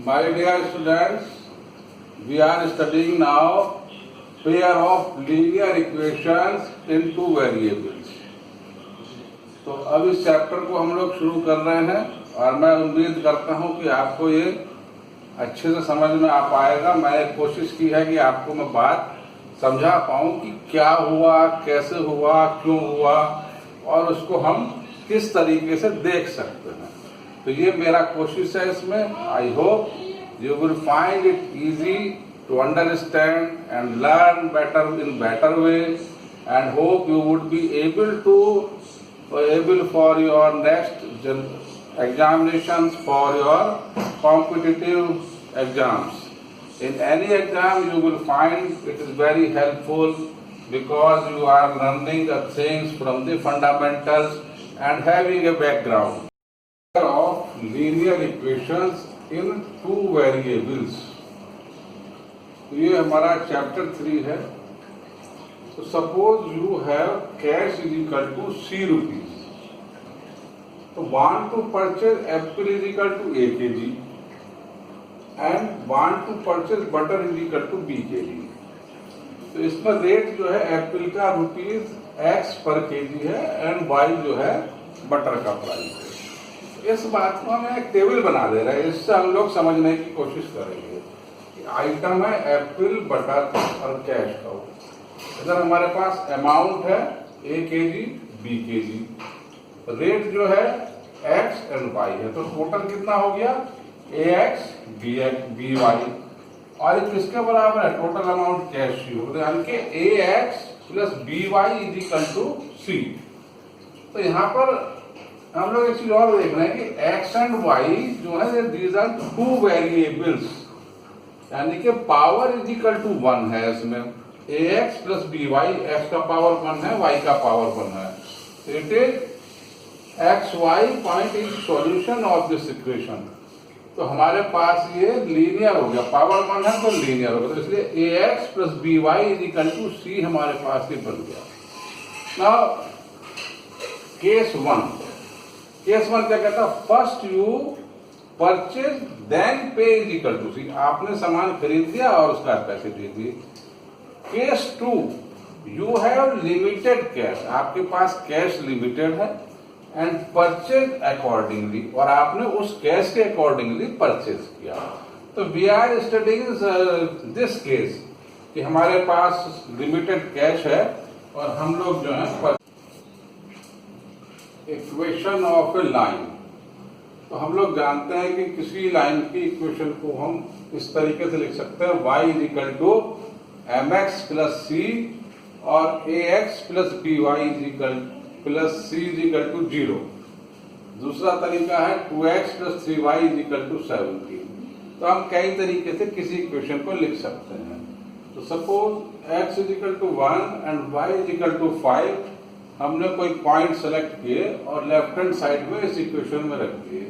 My dear students, we are studying now pair of linear equations in two variables. तो अब इस chapter को हम लोग शुरू कर रहे हैं और मैं उम्मीद करता हूं कि आपको ये अच्छे से समझ में आ पाएगा। मैंने कोशिश की है कि आपको मैं बात समझा पाऊं कि क्या हुआ, कैसे हुआ, क्यों हुआ और उसको हम किस तरीके से देख सकते हैं। तो ये मेरा कोशिश है इसमें। I hope you will find it easy to understand and learn better in better way and hope you would be able for your next examinations for your competitive exams. In any exam you will find it is very helpful because you are learning the things from the fundamentals and having a background of linear equations in two variables. ये हमारा chapter 3 है। So suppose you have cash is equal to C rupees. So want to purchase apple is equal to A kg and want to purchase butter is equal to B kg. तो इसका rate जो है Apple का ₹X पर KG है and Y जो है butter का प्राइस है। इस बात को हम एक टेबल बना दे रहे हैं, इससे हम लोग समझने की कोशिश करेंगे कि आइटम है एप्पल, बटर और कैश का। इधर हमारे पास अमाउंट है A kg, B kg, rate जो है X एंड Y है। तो टोटल कितना हो गया AX BY और ये किसके बराबर है? टोटल अमाउंट कैश यानी कि AX plus BY is equal to C। तो यहाँ पर हम लोग एक चीज और देख रहे हैं कि X एंड Y जो है दीज आर टू वेरिएबल्स, यानी कि पावर इज इक्वल टू 1 है। इसमें AX प्लस BY, X का पावर 1 है, Y का पावर 1 है। It is XY point is solution of this equation. तो हमारे पास ये लीनियर हो गया, पावर 1 है तो लीनियर हो गया, तो इसलिए AX plus BY is equal to C हमारे पास ये बन गया। नाउ केस 1 क्या कहता है? फर्स्ट यू परचेज देन पे इज इक्वल टू C। आपने सामान खरीद लिया और उसका पैसे दे दिए। Case 2 you have limited cash, आपके पास कैश लिमिटेड है एंड परचेज अकॉर्डिंगली, और आपने उस कैश के अकॉर्डिंगली परचेज किया। तो we are studying this case कि हमारे पास लिमिटेड कैश है और हम लोग जो है इक्वेशन ऑफ ए लाइन। तो हम लोग जानते हैं कि किसी लाइन की इक्वेशन को हम इस तरीके से लिख सकते हैं y is equal to mx plus c और ax plus by is equal plus c is equal to 0। दूसरा तरीका है 2x plus 3y is equal to 17। तो हम कई तरीके से किसी इक्वेशन को लिख सकते हैं। तो suppose x is equal to 1 and y is equal to 5, हमने कोई पॉइंट सेलेक्ट किए और लेफ्ट हैंड साइड में इस इक्वेशन में रख दिए।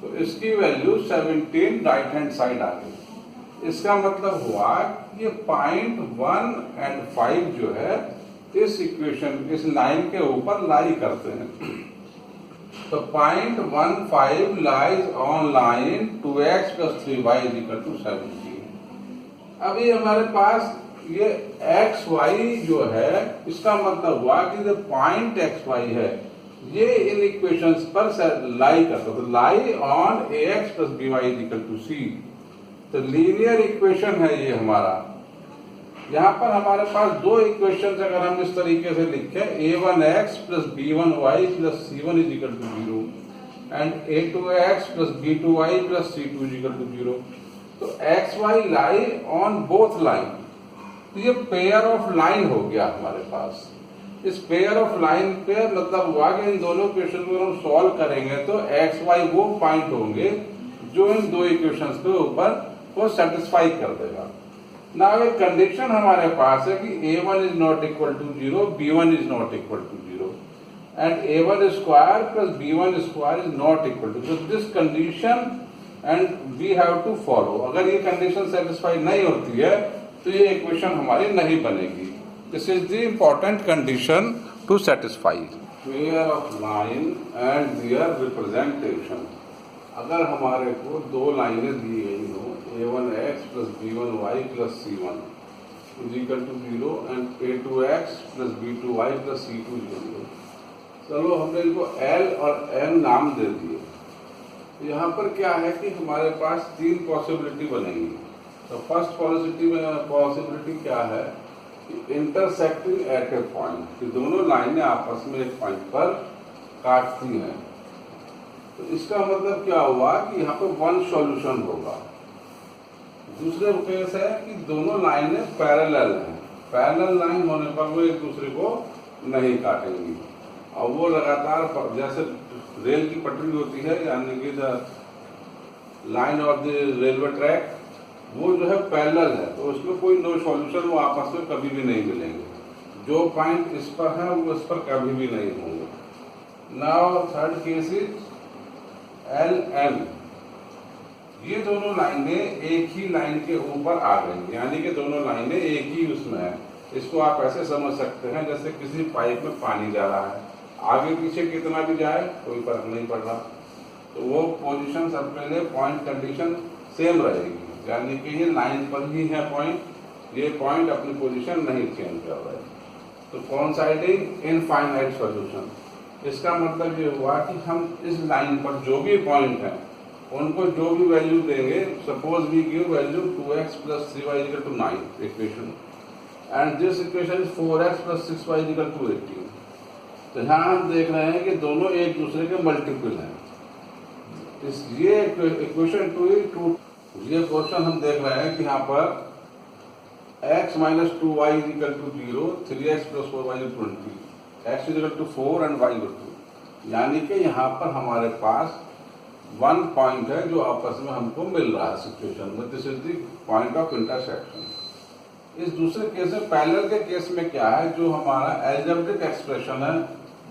तो इसकी वैल्यू 17 राइट हैंड साइड आ गई। इसका मतलब हुआ कि ये पॉइंट 1 एंड 5 जो है इस इक्वेशन, इस लाइन के ऊपर लाई करते हैं। तो point 1 5 lies on line 2x plus 3y is equal to 17। अभी हमारे पास ये XY जो है, इसका मतलब हुआ कि जो पॉइंट XY है ये इन इक्वेशंस पर लाई करता है। तो lie on AX plus BY is equal to C। तो लीनियर इक्वेशन है ये हमारा। यहाँ पर हमारे पास दो इक्वेशन अगर हम इस तरीके से लिखें, A1x plus B1y plus C1 is equal to 0 and A2x plus B2y plus C2 is equal to 0। तो XY lie on both line. तो ये पेयर ऑफ लाइन हो गया हमारे पास। इस पेयर ऑफ लाइन पे मतलब हुआ कि इन दोनों इक्वेशन को हम सॉल्व करेंगे तो XY वो पॉइंट होंगे जो इन दो इक्वेशंस के ऊपर को सेटिस्फाई कर देगा। ना एक कंडीशन हमारे पास है कि A1 is not equal to 0, B1 is not equal to 0 and A1 square plus B1 square is not equal to. This condition and we have to follow. अगर ये कंडीशन सेटिस्फाई नहीं होती है तो ये इक्वेशन हमारी नहीं बनेगी। This is the important condition to satisfy pair of line and their representation. अगर हमारे को दो लाइनें दी गई हो a1x plus b1y plus c1 is equal to 0 and a2x plus b2y plus c2 0, चलो हमने इनको L और M नाम दे दिए। तो यहाँ पर क्या है कि हमारे पास तीन पॉसिबिलिटी बनेगी। तो फर्स्ट पॉसिबिलिटी क्या है कि इंटरसेक्टिंग एट ए पॉइंट, कि दोनों लाइनें आपस में एक पॉइंट पर काटती हैं। तो इसका मतलब क्या हुआ कि यहाँ पर वन सॉल्यूशन होगा। दूसरे केस है कि दोनों लाइनें पैरेलल हैं, पैरेलल लाइन होने पर वो एक दूसरे को नहीं काटेंगी और वो लगातार जैसे रेल की पटरी होती है यानी कि the line of the railway track, वो जो है पैरेलल है, तो उसमें कोई नो सॉल्यूशन, वो आपस में कभी भी नहीं मिलेंगे। जो पॉइंट इस पर है वो इस पर कभी भी नहीं होंगे। Now third case is LM, ये दोनों लाइनें एक ही लाइन के ऊपर आ गई, यानी कि दोनों लाइनें एक ही उसमें है। इसको आप ऐसे समझ सकते हैं जैसे किसी पाइप में पानी जा रहा है, आगे पीछे कितना भी जाए कोई फर्क नहीं पड़ रहा, तो वो पोजीशन सबके लिए पॉइंट कंडीशन सेम रहेगी, यानी कि ये लाइन पर ही है पॉइंट, ये पॉइंट अपनी पोजीशन नहीं चेंज कर रहा है। तो कोइंसाइडिंग इनफाइनाइट सॉल्यूशन, इसका मतलब ये हुआ कि हम इस लाइन पर जो भी पॉइंट है उनको जो भी वैल्यू देंगे, suppose we give value 2x plus 3y equal to 9 equation and this equation is 4x plus 6y equal to 18। तो यहाँ हम देख रहे हैं कि दोनों एक दूसरे के मल्टीपल हैं। इस ये इक्वेशन 2 ये क्वेश्चन हम देख रहे हैं कि यहाँ पर x minus 2y equal to 0, 3x plus 4y 20, x equal to 4 and y equal to, यानी कि यहाँ पर हमारे पास वन पॉइंट है जो आपस में हमको मिल रहा है सिचुएशन में, this is the point of intersection. इस दूसरे केस में पैरेलल के केस में क्या है, जो हमारा एल्जेब्रिक एक्सप्रेशन है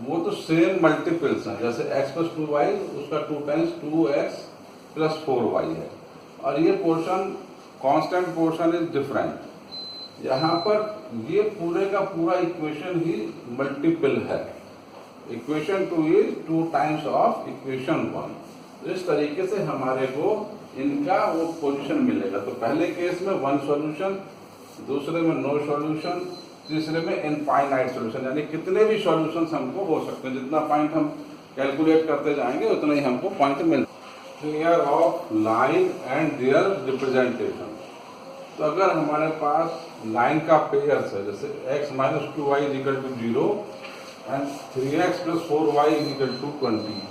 वो तो सेम मल्टीपल्स हैं, जैसे x प्लस 2y उसका 2 टाइम्स 2x प्लस 4y है, और ये portion constant portion is different. यहाँ पर ये पूरे का पूरा इक्वेशन ही मल्टीपल है, equation 2 is 2 times of equation 1। तो इस तरीके से हमारे को इनका वो पोजीशन मिलेगा। तो पहले केस में वन सॉल्यूशन, दूसरे में नो सॉल्यूशन, तीसरे में इनफाइनाइट सॉल्यूशन, यानी कितने भी सॉल्यूशंस हमको हो सकते हैं, जितना पॉइंट हम कैलकुलेट करते जाएंगे उतना ही हमको पॉइंट मिल। Figure of line and their representation, तो अगर हमारे पास लाइन का पेयर्स है जैसे x minus 2y equal to 0 and 3x plus 4y equal to 20,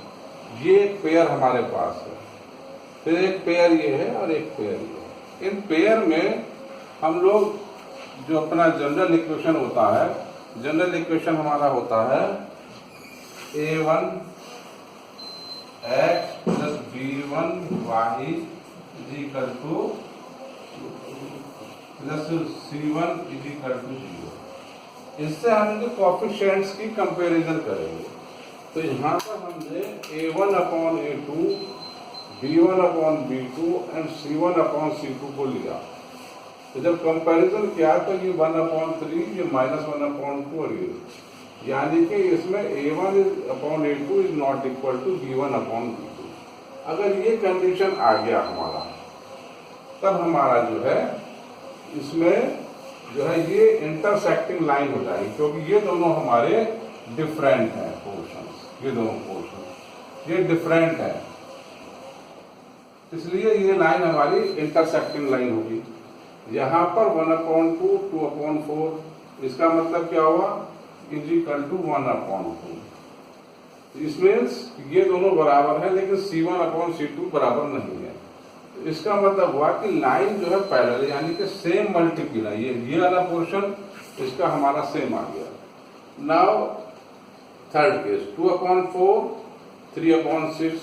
ये एक पेयर हमारे पास है, फिर एक पेयर ये है और एक पेयर ये है। इन पेयर में हम लोग जो अपना जनरल इक्वेशन होता है, जनरल इक्वेशन हमारा होता है a1 x plus b1 y equal to plus c1 equal to 0। इससे हम इनके कोएफिशिएंट्स की कंपैरिजन करेंगे। तो यहाँ पर हमने a1 upon a2, b1 upon b2 and c1 upon c2 को लिया। तो जब कंपैरिजन किया तो ये 1 अपॉन 3, ये माइनस 1 अपॉन 2 और ये, यानी कि इसमें a1 upon a2 is not equal to b1 upon b2। अगर ये कंडीशन आ गया हमारा, तब हमारा जो है इसमें जो है ये इंटरसेक्टिंग लाइन हो जाएगी, क्योंकि ये दोनों हमारे डिफरेंट हैं पोर्शंस, ये दोनों पोर्शन ये डिफरेंट है, इसलिए ये लाइन हमारी इंटरसेक्टिंग लाइन होगी। यहाँ पर 1/2, 2/4, इसका मतलब क्या हुआ, इज इक्वल टू 1/2। इसमें ये दोनों बराबर है लेकिन C1/C2 बराबर नहीं है। तो इसका मतलब हुआ कि लाइन जो है पैरेलल, यानी कि सेम मल्टीपल है, ये वाला पोर्शन इसका हमारा सेम आ गया। नाउ थर्ड केस 2/4, 3/6,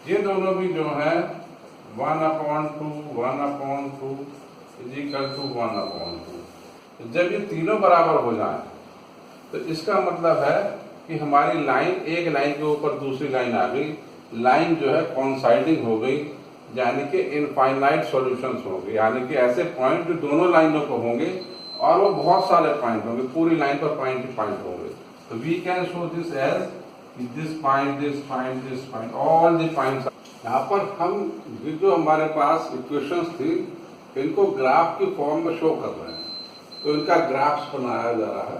ये दोनों भी जो है 1/2, 1/2 इज इक्वल टू 1/2। जब ये तीनों बराबर हो जाए तो इसका मतलब है कि हमारी लाइन, एक लाइन के ऊपर दूसरी लाइन आ गई, लाइन जो है कोइंसाइडिंग हो गई, यानी कि इनफाइनाइट सॉल्यूशंस होंगे, यानी कि ऐसे पॉइंट जो दोनों लाइनों को होंगे और वो बहुत सारे पॉइंट होंगे, पूरी लाइन पर पॉइंट ही पॉइंट होंगे। तो we can show this as this point, all the points यहाँ पर हम ये जो हमारे पास इक्वेशंस थी इनको ग्राफ की फॉर्म में शो कर रहे हैं, तो इनका ग्राफ्स बनाया जा रहा है।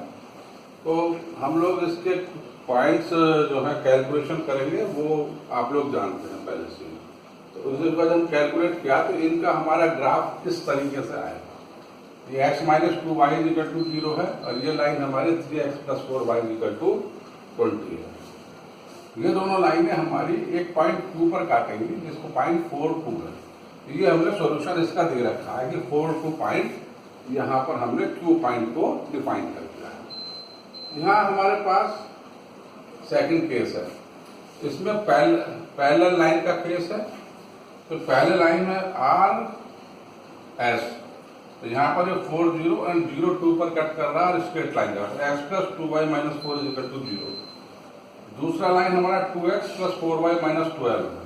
तो हम लोग इसके पॉइंट्स जो है कैलकुलेशन करेंगे, वो आप लोग जानते हैं पहले से। तो उसके बाद हम कैलकुलेट किया तो इनका हमारा ग्राफ किस तरीके से आएगा। ये x minus 2y equal to 0 है और ये लाइन हमारे 3x plus 4y equal to 20 है। ये दोनों लाइनें हमारी एक पॉइंट Q पर काटेंगी जिसको पॉइंट 4 है। ये हमने सॉल्यूशन इसका दे रखा है कि 4 पॉइंट, यहाँ पर हमने Q पॉइंट को डिफाइन कर दिया है। यहाँ हमारे पास सेकंड केस है, इसमें पैरेलल लाइन का केस है। तो पहले लाइन है RS, तो यहाँ पर ये 4 0 एंड 0 2 पर कट कर रहा है और स्ट्रेट लाइन जा रहा है, x plus 2y minus 4 is equal to 0। दूसरा लाइन हमारा 2x प्लस 4y माइनस 12 है,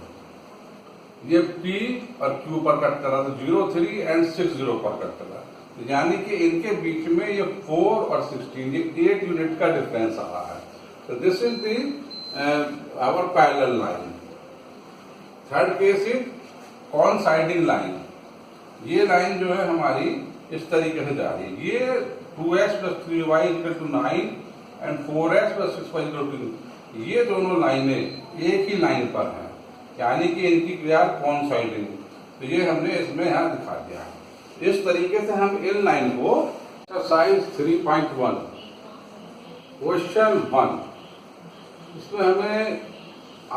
ये P और Q पर कट कर रहा है, तो 0 3 एंड 6 0 पर कट कर रहा है। तो यानी कि इनके बीच में ये 4 और 16 ये 8 यूनिट का डिफरेंस आ रहा है। तो this is the our parallel line. Third case is coinciding line. ये लाइन जो है हमारी इस तरीके से जा रही है, ये 2x plus 3y equal to 9 and 4x plus 6y equal to 2। ये दोनों लाइनें एक ही लाइन पर हैं, यानी कि इनकी क्रिया कोइंसाइडिंग। तो ये हमने इसमें यहाँ दिखा दिया है। इस तरीके से हम इन लाइन को एक्सरसाइज 3.1 क्वेश्चन 1, इसमें हमें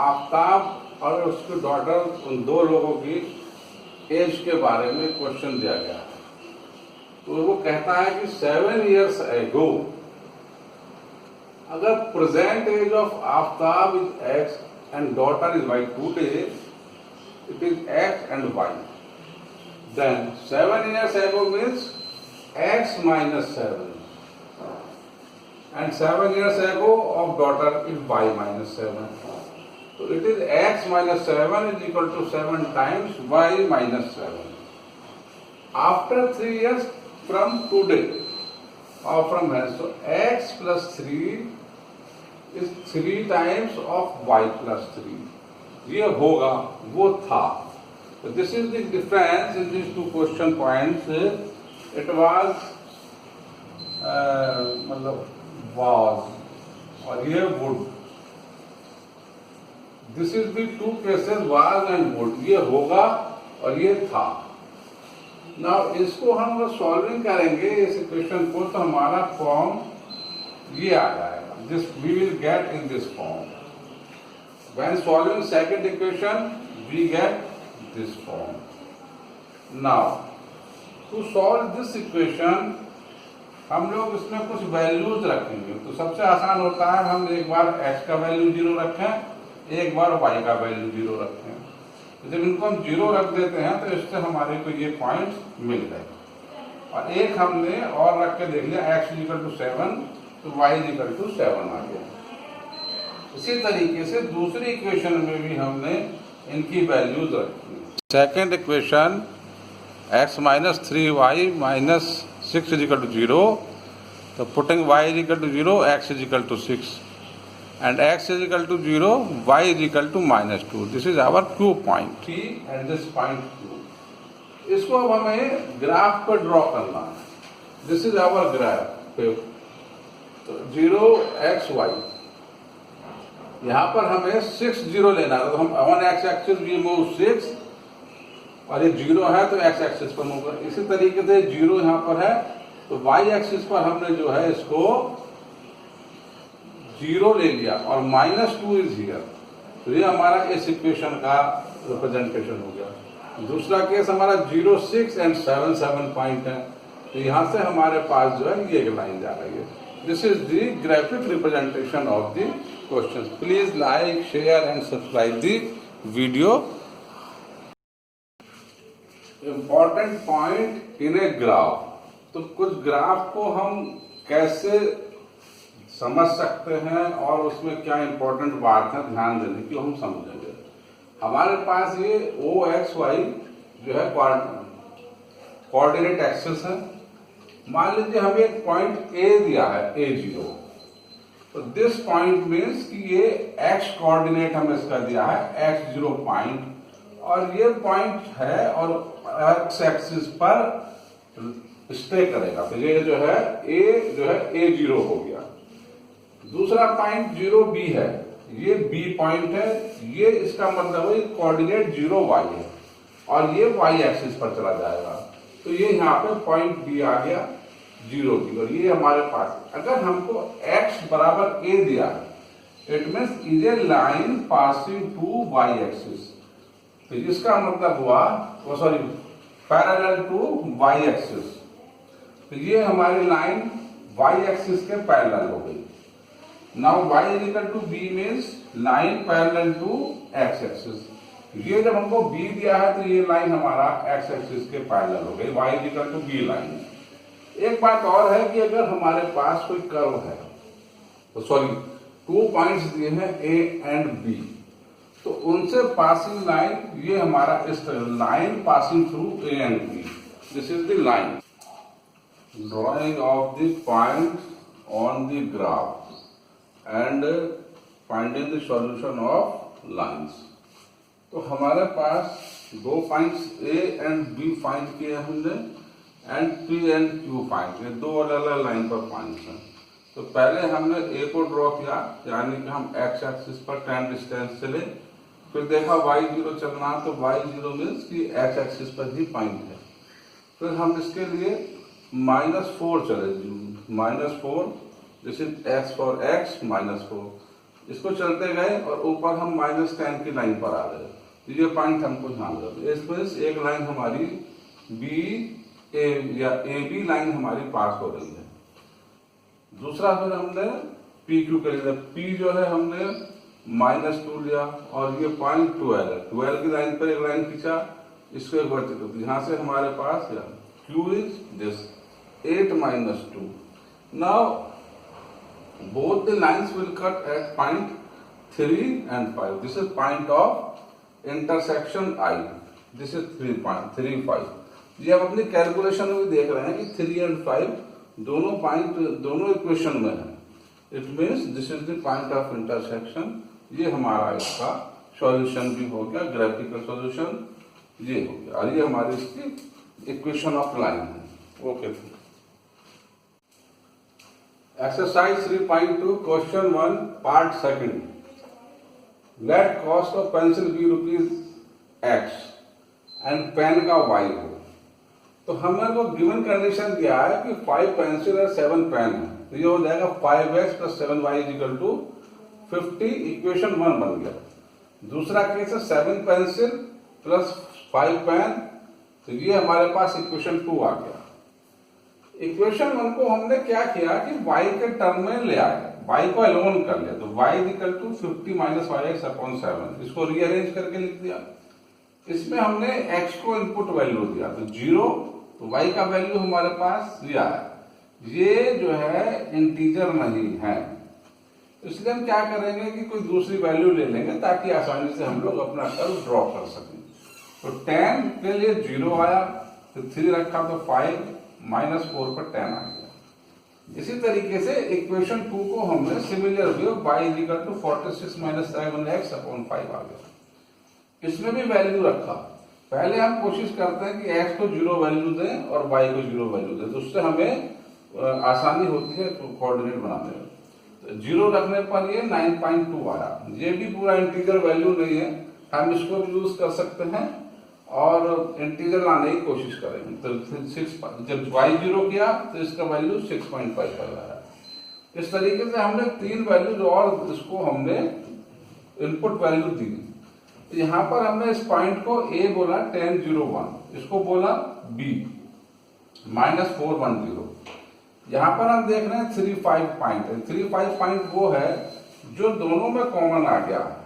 आफ्ताब और उसके डॉटर उन दो लोगों की एज के बारे में क्वेश्चन दिया गया है। तो वो कहता है कि 7 years ago अगर present age of Aftab is x and daughter is y, today it is x and y, then 7 years ago means x minus 7 and 7 years ago of daughter is y minus 7. So it is x minus 7 is equal to 7 times y minus 7. After 3 years from today or from here, so x plus 3 is 3 times of y plus 3. ये होगा, वो था. So this is the difference in these two question points. It was मतलब was और ये would. This is the two cases was and would. ये होगा और ये था. Now इसको हम सॉल्विंग करेंगे इस इक्वेशन को, तो हमारा फॉर्म ये आ जाएगा. This we will get in this form. When solving second equation, we get this form. Now to solve this equation हम लोग इसमें कुछ वैल्यूज रखेंगे. तो सबसे आसान होता है हम एक बार x का वैल्यू 0 रखें, एक बार y का वैल्यू 0 रखें. तो जब इनको हम 0 रख देते हैं तो इससे हमारे को ये पॉइंट्स मिल गए. और एक हमने और रख के देख लिया, x इक्वल टू 7 तो y इक्वल टू 7 आ गया. इसी तरीके से दूसरी इक्वेशन में भी हमने इनकी वैल्यूज रखी. Second equation x minus 3y minus 6 is equal to 0. So putting y is equal to 0, x is equal to 6, and x is equal to 0, y is equal to minus 2. This is our Q point. T and this point Q. इसको अब हमें graph पर draw करना है. This is our graph. तो 0 x y. यहाँ पर हमें 6 0 लेना है. तो हम on x axis we move 6 और ये 0 है तो x एक्सिस पर मूव कर. इसी तरीके से 0 यहाँ पर है तो y एक्सिस पर हमने जो है इसको 0 ले लिया और माइनस 2 इज हियर. तो ये हमारा इस इक्वेशन का रिप्रेजेंटेशन हो गया. दूसरा केस हमारा 0 6 एंड 7 7 पॉइंट है. तो यहाँ से हमारे पास जो है ये लाइन जा रही है. This is the graphic representation of the question. Please like share and subscribe the video. Important point in a graph. तो कुछ ग्राफ को हम कैसे समझ सकते हैं और उसमें क्या इम्पोर्टेंट बात है ध्यान देने की हम समझेंगे. हमारे पास ये OXY जो है कोऑर्डिनेट एक्सिस है. मान लीजिए हमें एक पॉइंट A दिया है A0. तो दिस पॉइंट मीन्स कि ये x कोऑर्डिनेट हमें इसका दिया है x0 पॉइंट और ये पॉइंट है और एक्स एक्सिस पर स्टे करेगा। तो ये जो है A0 हो गया। दूसरा पॉइंट 0B है, ये B पॉइंट है, ये इसका मतलब है कोऑर्डिनेट 0y है और ये y एक्सिस पर चला जाएगा। तो ये यहाँ पे पॉइंट B आ गया 0B और ये हमारे पास। अगर हमको x बराबर a दिया it means is a line passing to y axis. तो इसका मतलब हुआ पैरेलल टू y एक्सिस। तो ये हमारी लाइन y एक्सिस के पैरेलल हो गई। Now y is equal to b means line parallel to x axis. ये जब हमको b दिया है तो ये लाइन हमारा x एक्सिस के पैरेलल हो गई, y is equal to b line. एक बात और है कि अगर हमारे पास कोई कर्व है, तो 2 पॉइंट्स दिए हैं a एंड b, तो उनसे पासिंग लाइन ये हमारा इस line passing through a and b, this is the line. Drawing of the point on the graph and finding the solution of lines. तो हमारे पास 2 points a and b find किए हमने and P and Q find किए, 2 अलग अलग line पर points हैं। तो पहले हमने A को ड्रॉ किया, यानी कि हम x एक्सिस पर tan डिस्टेंस चले, फिर देखा y0 चलना, तो y0 मीन्स कि x एक्सिस पर ही पॉइंट है। फिर हम इसके लिए -4 चले, -4 this is x for x -4, इसको चलते गए और ऊपर हम -10 की लाइन पर आ गए। ये पॉइंट हमको ध्यान रखना। इस मीन्स एक लाइन हमारी BA या AB लाइन हमारी पास हो रही है। दूसरा फिर हमने PQ के लिए, P जो है हमने -2 लिया और ये पॉइंट 12 है, 12 की लाइन पर एक लाइन खींचा, इसको एक वर्टिकल। यहाँ से हमारे पास Q is this 8 -2। Now both the lines will cut at point 3 and 5. This is point of intersection I. This is 3, 5. ये आप अपनी कैलकुलेशन में देख रहे हैं कि 3 and 5 दोनों पॉइंट दोनों इक्वेशन में है। It means this is the point of intersection. ये हमारा इसका सॉल्यूशन भी हो गया, ग्राफिकल सॉल्यूशन ये हो गया, और ये हमारी इसकी इक्वेशन ऑफ लाइन है। Okay, exercise 3.2 question 1 part second. Let cost of pencil be ₹X and pen का Y हो। तो हमें वो गिवन कंडीशन दिया है कि 5 पेंसिल और 7 पेन है, तो ये हो जाएगा 5x + 7y = 50। इक्वेशन 1 बन गया। दूसरा केस है 7 पेंसिल + 5 पेन, तो ये हमारे पास इक्वेशन 2 आ गया। इक्वेशन 1 को हमने क्या किया कि y के टर्म में ले आए, y को अलोन कर लिया, तो y = 50 - yx/7, इसको रीअरेंज करके लिख दिया। इसमें हमने x को इनपुट वैल्यू दिया, तो 0, तो y का वैल्यू हमारे पास दिया है, ये जो है इंटीजर नहीं है, इसलिए हम क्या करेंगे कि कोई दूसरी वैल्यू ले लेंगे ताकि आसानी से हम लोग अपना कर्व ड्रॉ कर सकें। तो 10 के लिए 0 आया, तो 3 रखा तो 5 -4 पर 10 आ गया। इसी तरीके से इक्वेशन 2 को हमने सिमिलर वे y = 46 - 7x/5 आ गया। इसमें भी वैल्यू रखा। पहले हम कोशिश करते हैं कि x को 0 वैल्यू दें और y को 0 वैल्यू दें, तो उससे हमें आसानी होती है कोऑर्डिनेट बनाने में। तो 0 रखने पर ये 9.2 आया। ये भी पूरा इंटीजर वैल्यू नहीं है, हम इसको भी यूज कर सकते हैं और इंटीजर लाने की कोशिश करेंगे। तो 6, जब y 0 किया तो इसका वैल्यू 6.5 आया। इस तरीके से हमने 3 वैल्यूज और इसको हमने इनपुट वैल्यू दी। यहाँ पर हमने इस पॉइंट को A बोला 10, 0, 1, इसको बोला B -4, 1, 0। यहाँ पर हम देख रहे हैं 3, 5 पॉइंट है। 3, 5 पॉइंट वो है जो दोनों में कॉमन आ गया है,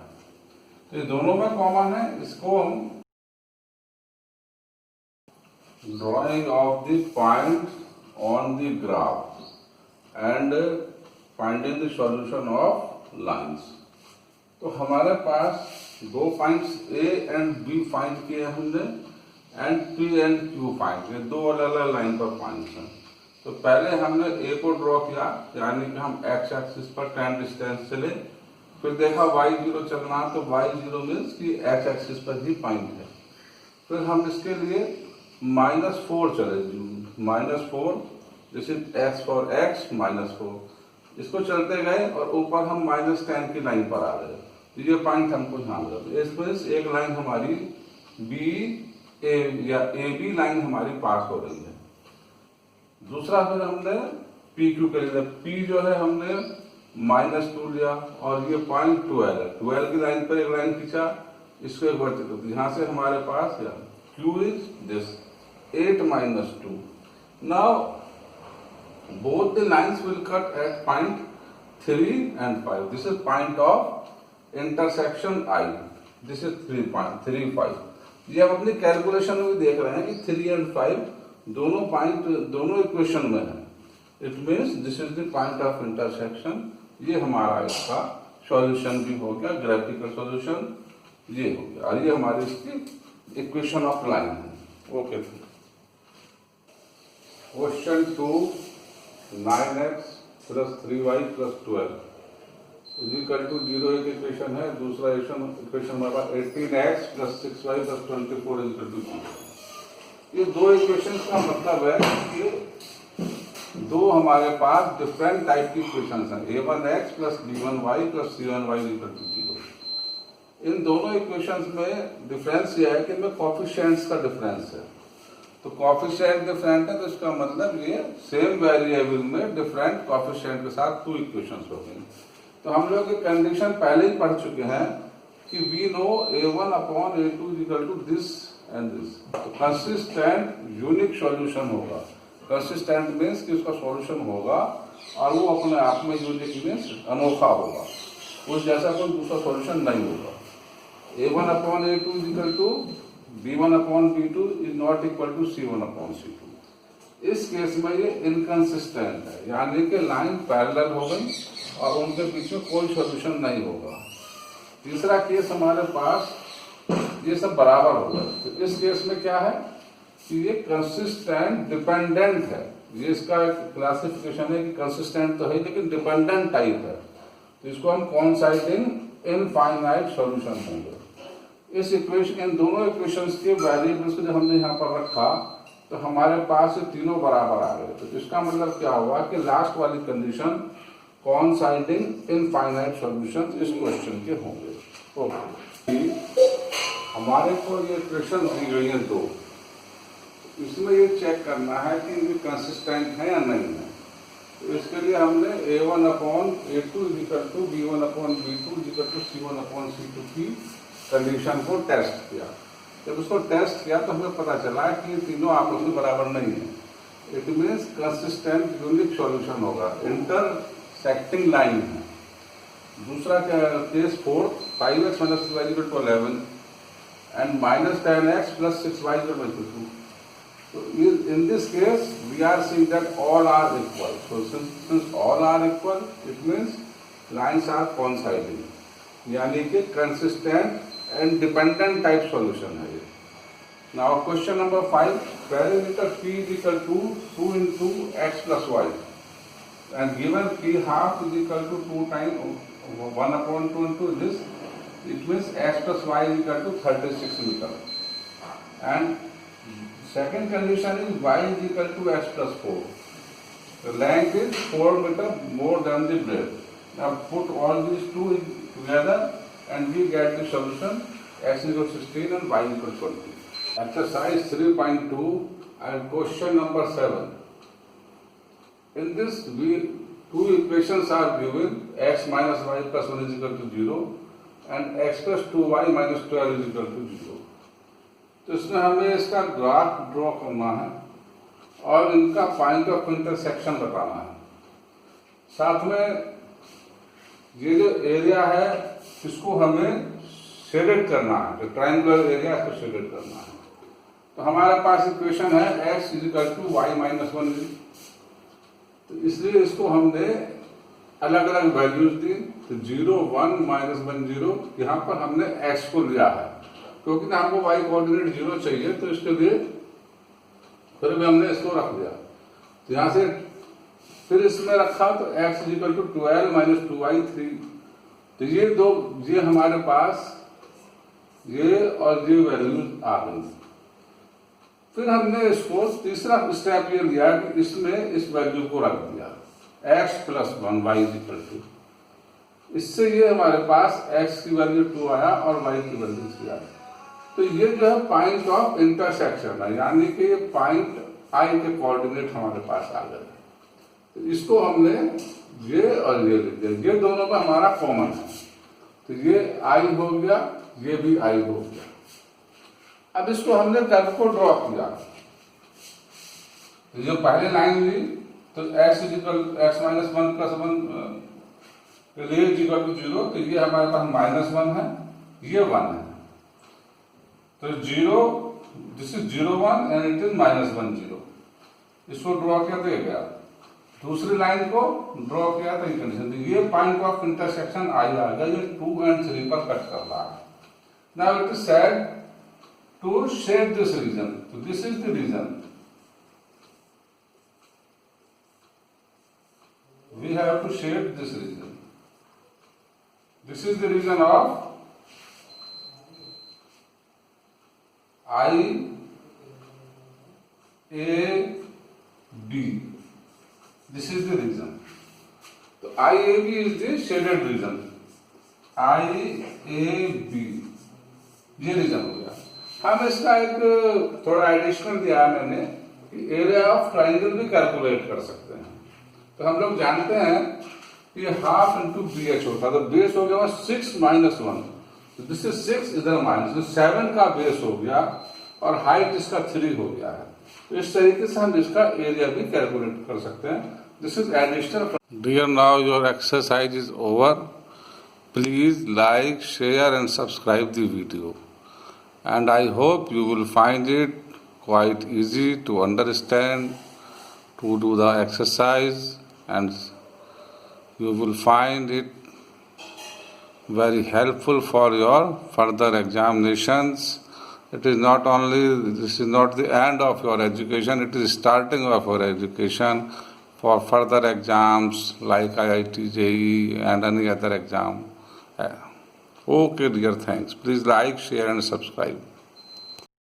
तो ये दोनों में कॉमन है। इसको हम drawing of the point on the graph and finding the solution of lines. तो हमारे पास 2 points A and B find किए हमने and P and Q find किए, 2 अलग अलग लाइन पर पॉइंट्स हैं। तो पहले हमने A को ड्रॉ किया, यानी कि हम x एक्सिस पर tan डिस्टेंस चले, फिर देखा y0 चलना, तो y0 मीन्स कि x एक्सिस पर ही पॉइंट है। फिर हम इसके लिए -4 चले, -4, this is x for x -4, इसको चलते गए और ऊपर हम -10 की लाइन पर आ गए। ये पॉइंट हमको ध्यान रखना। इसमें एक लाइन हमारी बी ए या ए बी लाइन हमारी पास हो रही है। दूसरा फिर हमने पी क्यू के लिए, पी जो है हमने -2 लिया और ये पॉइंट 12 है, 12 की लाइन पर एक लाइन खींचा, इसको एक वर्टिकल होती है। यहाँ से हमारे पास या Q is this 8 -2। Now both the lines will cut at point 3 and 5. This is point of intersection I. This is 3, 5. ये आप अपनी कैलकुलेशन में भी देख रहे हैं कि 3 and 5 दोनों पॉइंट दोनों इक्वेशन में है। It means this is the point of intersection. ये हमारा इसका सॉल्यूशन भी हो गया, ग्राफिकल सॉल्यूशन ये हो गया, और ये हमारी इसकी इक्वेशन ऑफ लाइन है। ओके, क्वेश्चन 2, 9x + 3y + 12 = 0 एक इक्वेशन है। दूसरा इक्वेशन हमारे पास 18x + 6y + 24 = 0। ये दो इक्वेशन का मतलब है कि दो हमारे पास डिफरेंट टाइप की इक्वेशन हैं। a1x + b1y + c1y = 0। इन दोनों इक्वेशंस में डिफरेंस ये है कि इनमें कोफिशिएंट्स का डिफरेंस है। तो कोफिशिएंट डिफरेंट है तो इसका मतलब ये सेम वेरिएबल में डिफरेंट कोफिशिएंट के साथ टू इक्वेशंस हो गई। तो हम लोग ये कंडीशन पहले ही पढ़ चुके हैं कि we know a1/a2 = this and this. तो कंसिस्टेंट यूनिक सॉल्यूशन होगा। कंसिस्टेंट मीन्स कि उसका सॉल्यूशन होगा और वो अपने आप में यूनिक मीन्स अनोखा होगा, उस जैसा कोई दूसरा सॉल्यूशन नहीं होगा। a1/a2 = b1/b2 is not equal to c1/c2। इस केस में ये इनकंसिस्टेंट है, यानी कि लाइन पैरेलल हो गई और उनके बीच में कोई सॉल्यूशन नहीं होगा। तीसरा केस हमारे पास ये सब बराबर होगा। तो इस केस में क्या है कि ये कंसिस्टेंट डिपेंडेंट है। ये इसका क्लासिफिकेशन है कि कंसिस्टेंट तो है लेकिन डिपेंडेंट टाइप है। तो इसको हम कोइंसाइडिंग इनफाइनाइट सॉल्यूशन होंगे। इस इक्वेशन, इन दोनों इक्वेशंस के वेरिएबल्स को जब हमने यहाँ पर रखा तो हमारे पास ये तीनों बराबर आ गए। तो इसका मतलब क्या हुआ कि लास्ट वाली कंडीशन कोइंसाइडिंग इनफाइनाइट सॉल्यूशन इस क्वेश्चन के होंगे। ओके, हमारे को ये इक्वेशन दी गई है दो, इसमें ये चेक करना है कि ये कंसिस्टेंट है या नहीं है। तो इसके लिए हमने a1/a2 = b1/b2 = c1/c2 की कंडीशन को टेस्ट किया। जब उसको टेस्ट किया तो हमें पता चला कि ये तीनों आपस में बराबर नहीं है। It means consistent unique solution होगा, इंटरसेक्टिंग लाइन है। दूसरा case 4, 5x - 6y = 11 and -10x + 6y = 2। So in this case we are seeing that all are equal. So since all are equal, it means lines are coinciding, यानी कि consistent and dependent type solution है ये। Now question number 5, parameter p = 2 into x + y and given p½ = 2 times 1/2 into this, it means x + y = 36 meter, and second condition is y = x + 4. The length is 4 meter more than the breadth. Now put all these two together and we get the solution x = 16 and y = 20. Exercise 3.2 and question number 7. In this two equations are given, x - y + 1 = 0 and x + 2y - 12 = 0. तो इसमें हमें इसका graph draw करना है और इनका point of intersection बताना है। साथ में ये जो एरिया है इसको हमें शेडेड करना है, जो ट्रायंगुलर एरिया है इसको शेडेड करना है। तो हमारे पास इक्वेशन है x = y - 1। तो इसलिए इसको हमने अलग अलग वैल्यूज दी। तो 0, 1, -1, 0, यहाँ पर हमने x को लिया है क्योंकि हमको y कोऑर्डिनेट 0 चाहिए, तो इसके लिए फिर भी हमने इसको रख दिया। तो यहाँ से फिर इसमें रखा तो x = 12 - 2y 3। तो ये हमारे पास ये और ये वैल्यूज आ गई। फिर हमने इसको तीसरा स्टेप ये लिया कि इसमें इस वैल्यू को रख दिया x + 1 y = 2। इससे ये हमारे पास x की वैल्यू 2 आया और y की वैल्यू 3 आया। तो ये जो है पॉइंट ऑफ इंटरसेक्शन है, यानी कि पॉइंट I के कोऑर्डिनेट हमारे पास आ गए। तो इसको हमने ये और ये लिख दिया, ये दोनों में हमारा कॉमन है, तो ये I हो गया, ये भी I हो गया। अब इसको हमने कर्व को ड्रॉ किया, तो जो पहले लाइन ली तो x - 1 + 1 0, तो ये हमारे पास -1 है, ये 1 है, तो 0, this is 0 1 and it is -1 0। इसको ड्रॉ किया तो ये गया। दूसरी लाइन को ड्रॉ किया तो ये कंडीशन, ये पॉइंट ऑफ इंटरसेक्शन I आ गया, ये 2 और 3 पर कट कर रहा है। Now it is said to shade this region. So this is the region. We have to shade this region. This is the region of I, A, B. This is the region. So IAB is the shaded region. IAB ये reason हो गया। हम इसका एक थोड़ा additional दिया है मैंने कि एरिया ऑफ ट्राइंगल भी कैलकुलेट कर सकते हैं। तो हम लोग जानते हैं कि हाफ इंटू BH होता है, तो बेस हो गया 6 - 1, तो दिस इज 6 इधर माइनस, तो 7 का बेस हो गया और हाइट इसका 3 हो गया है। तो इस तरीके से हम इसका एरिया भी कैलकुलेट कर सकते हैं। This is additional. Dear, now your exercise is over. Please like, share and subscribe the video. And I hope you will find it quite easy to understand, to do the exercise, and you will find it very helpful for your further examinations. It is not only, this is not the end of your education, it is starting of your education for further exams like IIT, JEE and any other exam. Okay dear, thanks. Please like, share and subscribe.